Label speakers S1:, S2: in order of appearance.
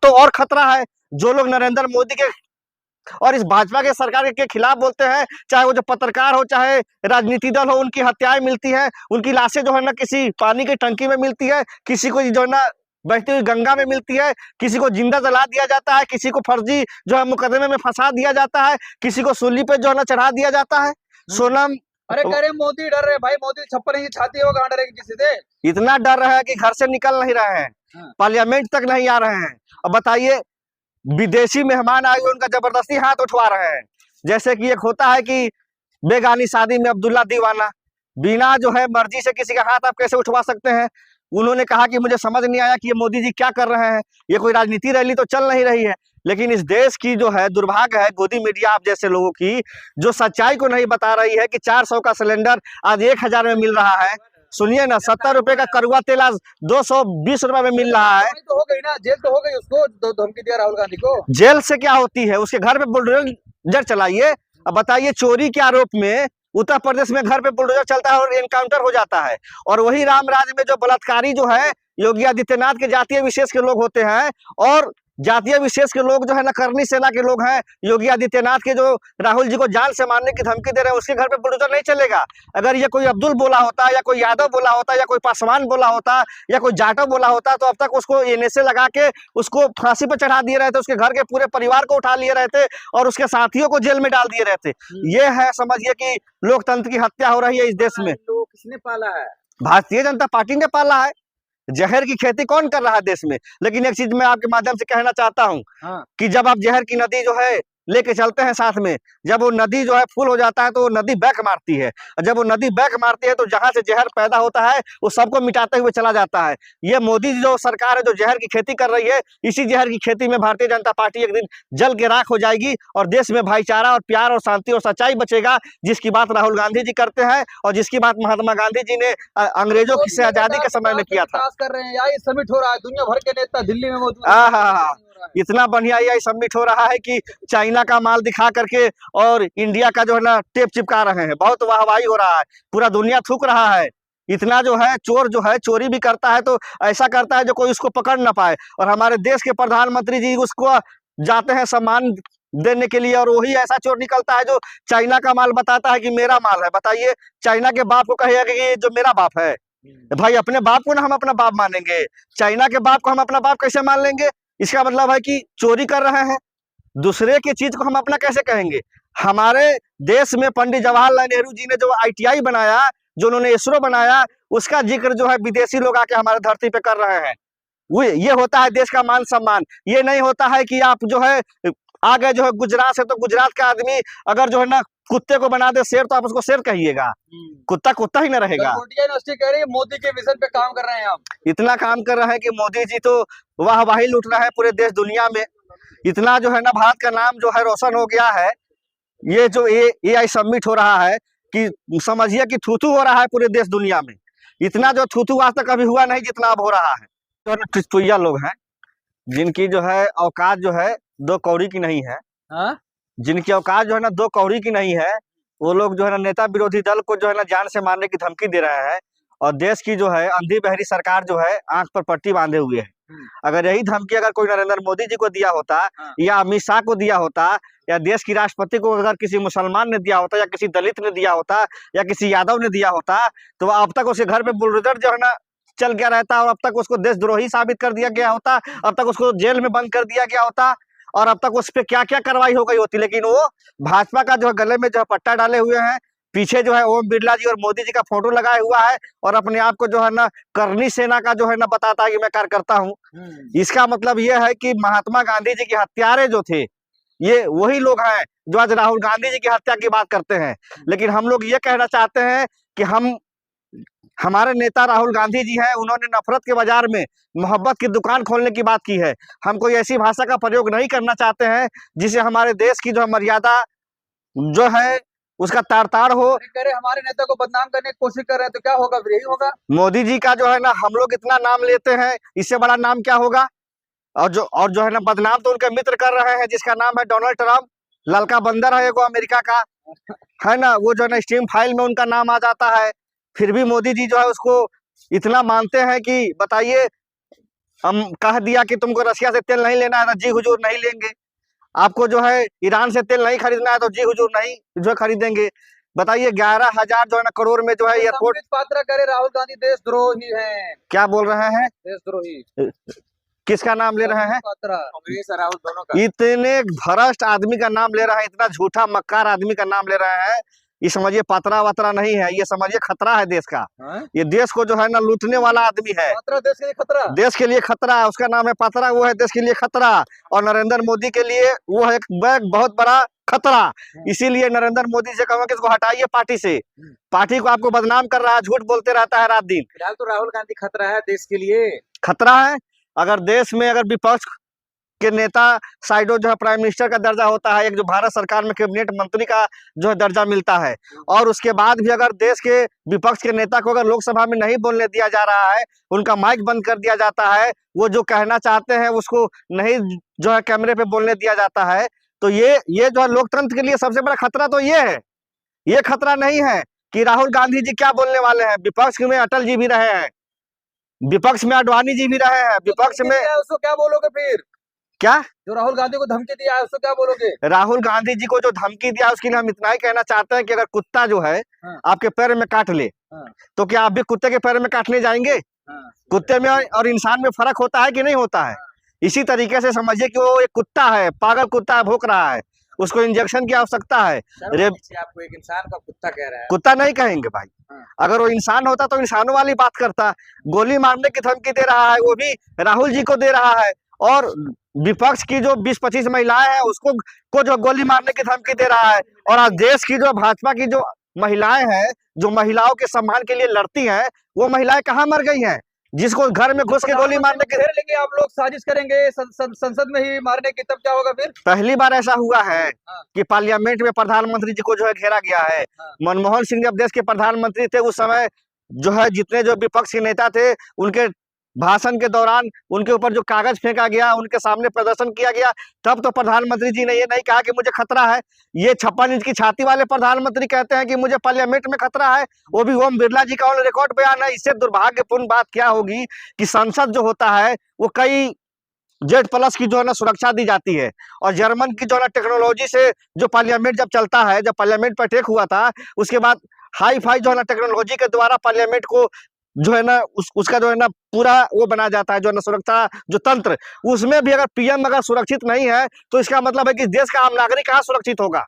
S1: तो और खतरा है। जो लोग नरेंद्र मोदी के और इस भाजपा के सरकार के खिलाफ बोलते हैं, चाहे वो जो पत्रकार हो, चाहे राजनीति दल हो, उनकी हत्याएं मिलती हैं, उनकी लाशें जो है ना किसी पानी की टंकी में मिलती है, किसी को जो है ना बहती हुई गंगा में मिलती है, किसी को जिंदा जला दिया जाता है, किसी को फर्जी जो है मुकदमे में फंसा दिया जाता है, किसी को सूली पे जो है ना चढ़ा दिया जाता है। सोनम,
S2: अरे कह रहे मोदी डर रहे भाई, मोदी छप्पर की छाती है, वो कहाँ डरेगी किसी से।
S1: इतना डर रहा है कि घर से निकल नहीं रहे हैं, पार्लियामेंट तक नहीं आ रहे हैं। अब बताइए, विदेशी मेहमान आए हुए उनका जबरदस्ती हाथ उठवा रहे हैं। जैसे कि एक होता है कि बेगानी शादी में अब्दुल्ला दीवाना, बिना जो है मर्जी से किसी का हाथ आप कैसे उठवा सकते हैं। उन्होंने कहा कि मुझे समझ नहीं आया कि ये मोदी जी क्या कर रहे हैं, ये कोई राजनीति रैली तो चल नहीं रही है। लेकिन इस देश की जो है दुर्भाग्य है गोदी मीडिया आप जैसे लोगों की, जो सच्चाई को नहीं बता रही है कि 400 का सिलेंडर आज 1000 में मिल रहा है। सुनिए ना, 70 रुपए का कड़वा तेल आज 220 रुपए में मिल रहा है।
S2: तो हो गई ना, जेल तो हो गई उसको, धमकी दिया राहुल गांधी को।
S1: जेल से क्या होती है, उसके घर पे बुलडोजर चलाइए। अब बताइए, चोरी के आरोप में उत्तर प्रदेश में घर पे बुलडोजर चलता है और एनकाउंटर हो जाता है। और वही रामराज में जो बलात्कारी जो है योगी आदित्यनाथ के जातीय विशेष के लोग होते हैं, और जातीय विशेष के लोग जो है ना करनी सेना के लोग हैं। योगी आदित्यनाथ के जो राहुल जी को जान से मारने की धमकी दे रहे हैं, उसके घर पे बुलडोजर नहीं चलेगा। अगर ये कोई अब्दुल बोला होता, या कोई यादव बोला होता, या कोई पासवान बोला होता, या कोई जाटव बोला होता, तो अब तक उसको एनएसए लगा के उसको फांसी पर चढ़ा दिए रहते, उसके घर के पूरे परिवार को उठा लिए रहते और उसके साथियों को जेल में डाल दिए रहते। ये है, समझिए कि लोकतंत्र की हत्या हो रही है इस देश में।
S2: तो किसने पाला है?
S1: भारतीय जनता पार्टी ने पाला है। जहर की खेती कौन कर रहा है देश में? लेकिन एक चीज मैं आपके माध्यम से कहना चाहता हूँ कि जब आप जहर की नदी जो है लेके चलते हैं साथ में, जब वो नदी जो है फुल हो जाता है तो वो नदी बैक मारती है। जब वो नदी बैक मारती है तो जहां से जहर पैदा होता है वो सबको मिटाते हुए चला जाता है। ये मोदी जो सरकार है जो जहर की खेती कर रही है, इसी जहर की खेती में भारतीय जनता पार्टी एक दिन जल के राख हो जाएगी और देश में भाईचारा और प्यार और शांति और सच्चाई बचेगा, जिसकी बात राहुल गांधी जी करते हैं और जिसकी बात महात्मा गांधी जी ने अंग्रेजों से आजादी के समय में किया था।
S2: कर रहे हैं, यही समिट हो रहा है, दुनिया भर के नेता दिल्ली में मौजूद।
S1: इतना बढ़िया यही सबमिट हो रहा है कि चाइना का माल दिखा करके और इंडिया का जो है ना टेप चिपका रहे हैं। बहुत वाहवाही हो रहा है, पूरा दुनिया थूक रहा है। इतना जो है चोर जो है चोरी भी करता है तो ऐसा करता है जो कोई उसको पकड़ ना पाए। और हमारे देश के प्रधानमंत्री जी उसको जाते हैं सम्मान देने के लिए, और वही ऐसा चोर निकलता है जो चाइना का माल बताता है कि मेरा माल है। बताइए, चाइना के बाप को कहेगा कि ये जो मेरा बाप है। भाई, अपने बाप को ना हम अपना बाप मानेंगे, चाइना के बाप को हम अपना बाप कैसे मान लेंगे? इसका मतलब है कि चोरी कर रहे हैं, दूसरे की चीज को हम अपना कैसे कहेंगे? हमारे देश में पंडित जवाहरलाल नेहरू जी ने जो ITI बनाया, जो उन्होंने इसरो बनाया, उसका जिक्र जो है विदेशी लोग आके हमारे धरती पे कर रहे हैं। वो ये होता है देश का मान सम्मान। ये नहीं होता है कि आप जो है आ गए जो है गुजरात से, तो गुजरात का आदमी अगर जो है ना कुत्ते को बना दे शेर, तो आप उसको शेर कहिएगा, कुत्ता कुत्ता ही ना रहेगा।
S2: यूनिवर्सिटी कह रही है मोदी के विजन पे काम कर रहे हैं हम।
S1: इतना काम कर रहे हैं कि मोदी जी तो वाहवाही लूट रहा है पूरे देश दुनिया में। इतना जो है ना भारत का नाम जो है रोशन हो गया है। ये जो AI सबमिट हो रहा है कि समझिए कि थूथू हो रहा है पूरे देश दुनिया में। इतना जो थूथू आज तक कभी हुआ नहीं जितना अब हो रहा है। तो टिटुइया लोग हैं जिनकी जो है औकात जो है 2 कौड़ी की नहीं है। जिनकी औकात जो है ना 2 कौड़ी की नहीं है, वो लोग जो है ना नेता विरोधी दल को जो है ना जान से मारने की धमकी दे रहे हैं। और देश की जो है अंधी बहरी सरकार जो है आंख पर पट्टी बांधे हुए है। अगर यही धमकी अगर कोई नरेंद्र मोदी जी को दिया होता, या अमित शाह को दिया होता, या देश की राष्ट्रपति को अगर किसी मुसलमान ने दिया होता, या किसी दलित ने दिया होता, या किसी यादव ने दिया होता, तो अब तक उसके घर पे बुलडोजर जो है ना चल गया रहता, और अब तक उसको देशद्रोही साबित कर दिया गया होता, अब तक उसको जेल में बंद कर दिया गया होता, और अब तक उस पर क्या क्या कार्रवाई हो गई होती। लेकिन वो भाजपा का जो है गले में जो है पट्टा डाले हुए हैं, पीछे जो है ओम बिरला जी और मोदी जी का फोटो लगाया हुआ है, और अपने आप को जो है ना करनी सेना का जो है ना बताता है कि मैं कार्य करता हूँ। इसका मतलब ये है कि महात्मा गांधी जी के हत्यारे जो थे, ये वही लोग हैं जो आज राहुल गांधी जी की हत्या की बात करते हैं। लेकिन हम लोग ये कहना चाहते हैं कि हमारे नेता राहुल गांधी जी हैं, उन्होंने नफरत के बाजार में मोहब्बत की दुकान खोलने की बात की है। हम कोई ऐसी भाषा का प्रयोग नहीं करना चाहते हैं जिसे हमारे देश की जो मर्यादा जो है उसका तार हो।
S2: हमारे नेता को बदनाम करने की कोशिश कर रहे हैं तो क्या होगा? फिर यही होगा।
S1: मोदी जी का जो है ना हम लोग इतना नाम लेते हैं, इससे बड़ा नाम क्या होगा? और जो है ना बदनाम तो उनके मित्र कर रहे हैं, जिसका नाम है डोनाल्ड ट्रंप। ललका बंदर है वो अमेरिका का, है ना, वो जो है ना स्टीम फाइल में उनका नाम आ जाता है। फिर भी मोदी जी जो है उसको इतना मानते हैं कि बताइए, हम कह दिया कि तुमको रशिया से तेल नहीं लेना है तो जी हुजूर नहीं लेंगे, आपको जो है ईरान से तेल नहीं खरीदना है तो जी हुजूर नहीं जो है खरीदेंगे। बताइए 11,000 जो है ना करोड़ में जो है एयरपोर्ट।
S2: संबित पात्रा करे राहुल गांधी देशद्रोही हैं।
S1: क्या बोल रहे हैं?
S2: देशद्रोही
S1: किसका नाम ले रहे हैं?
S2: पात्रा
S3: कांग्रेस और राहुल दोनों का।
S1: इतने भ्रष्ट आदमी का नाम ले रहे हैं, इतना झूठा मक्कार आदमी का नाम ले रहे हैं। ये समझिए पतरा वतरा नहीं है, ये समझिए खतरा है देश का।
S2: हाँ?
S1: ये देश को जो है ना लूटने वाला आदमी है।
S2: पात्रा देश के लिए खतरा।
S1: देश के लिए खतरा है, उसका नाम है पतरा, वो है देश के लिए खतरा। और नरेंद्र मोदी के लिए वो है एक बहुत बड़ा खतरा। इसीलिए नरेंद्र मोदी से कहूँगा कि इसको हटाइए पार्टी से। पार्टी को आपको बदनाम कर रहा है, झूठ बोलते रहता है रात दिन।
S3: फिलहाल तो राहुल गांधी खतरा है देश के लिए।
S1: खतरा है। अगर देश में अगर विपक्ष के नेता साइडो जो है प्राइम मिनिस्टर का दर्जा होता है, एक जो भारत सरकार में कैबिनेट मंत्री का जो है दर्जा मिलता है, और उसके बाद भी अगर देश के विपक्ष के नेता को अगर लोकसभा में नहीं बोलने दिया जा रहा है, उनका माइक बंद कर दिया जाता है, वो जो कहना चाहते हैं उसको नहीं जो है कैमरे पे बोलने दिया जाता है, तो ये जो है लोकतंत्र के लिए सबसे बड़ा खतरा तो ये है। ये खतरा नहीं है कि राहुल गांधी जी क्या बोलने वाले हैं। विपक्ष में अटल जी भी रहे हैं, विपक्ष में आडवाणी जी भी रहे हैं, विपक्ष में
S2: उसको क्या बोलोगे फिर?
S1: क्या
S2: जो राहुल गांधी को धमकी दिया है उसको क्या बोलोगे?
S1: राहुल गांधी जी को जो धमकी दिया उसके लिए हम इतना ही कहना चाहते हैं कि अगर कुत्ता जो है आपके पैर में काट ले, तो क्या आप भी कुत्ते के पैर में काटने जाएंगे? कुत्ते में और इंसान में फर्क होता है कि नहीं होता है? इसी तरीके से समझिए कि वो एक कुत्ता है, पागल कुत्ता है, भौंक रहा है, उसको इंजेक्शन की आवश्यकता है।
S3: आपको एक इंसान का कुत्ता कह रहा है।
S1: कुत्ता नहीं कहेंगे भाई, अगर वो इंसान होता तो इंसानों वाली बात करता। गोली मारने की धमकी दे रहा है, वो भी राहुल जी को दे रहा है, और विपक्ष की जो 20-25 महिलाएं हैं उसको जो गोली मारने की धमकी दे रहा है। और आज देश की जो भाजपा की जो महिलाएं हैं, जो महिलाओं के सम्मान के लिए लड़ती हैं, वो महिलाएं कहाँ मर गई हैं? जिसको घर में घुस के गोली मारने के
S2: घेर लेंगे आप लोग, साजिश करेंगे संसद में ही मारने की, तब क्या होगा फिर?
S1: पहली बार ऐसा हुआ है कि पार्लियामेंट में प्रधानमंत्री जी को जो है घेरा गया है। मनमोहन सिंह जब देश के प्रधानमंत्री थे उस समय जो है जितने जो विपक्ष के नेता थे, उनके भाषण के दौरान उनके ऊपर जो कागज फेंका गया, उनके सामने प्रदर्शन किया गया, तब तो प्रधानमंत्री जी ने ये नहीं कहा कि मुझे खतरा है। ये 56 इंच की छाती वाले प्रधानमंत्री कहते हैं कि मुझे पार्लियामेंट में खतरा है, वो भी ओम बिरला जी का ऑन रिकॉर्ड बयान है। इससे दुर्भाग्यपूर्ण बात क्या होगी कि संसद जो होता है वो कई Z+ की जो है ना सुरक्षा दी जाती है, और जर्मन की जो है ना टेक्नोलॉजी से जो पार्लियामेंट जब चलता है, जब पार्लियामेंट पर अटैक हुआ था उसके बाद हाई फाई जो है ना टेक्नोलॉजी के द्वारा पार्लियामेंट को जो है ना उसका जो है ना पूरा वो बना जाता है, जो है ना सुरक्षा जो तंत्र, उसमें भी अगर PM अगर सुरक्षित नहीं है तो इसका मतलब है कि देश का आम नागरिक कहाँ सुरक्षित होगा?